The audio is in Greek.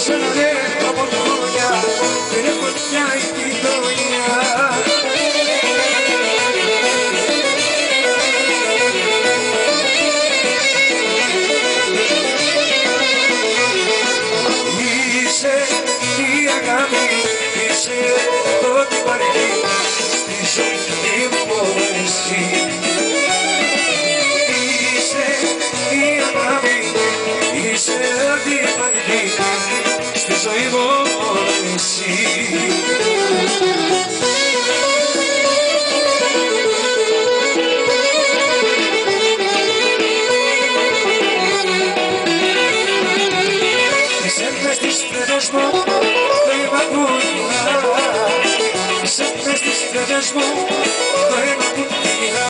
σένα λέω από χρόνια, δεν έχω πια επιδονιά. Είσαι η αγάπη, είσαι ό,τι υπάρχει στη ζωή μου μόνο εσύ. Είσαι η αγάπη, είσαι ό,τι υπάρχει στη ζωή μου μόνο εσύ. Είσαι μες στις φλέβες μου, δεν μ' ακούει. Είσαι μες στις φλέβες μου,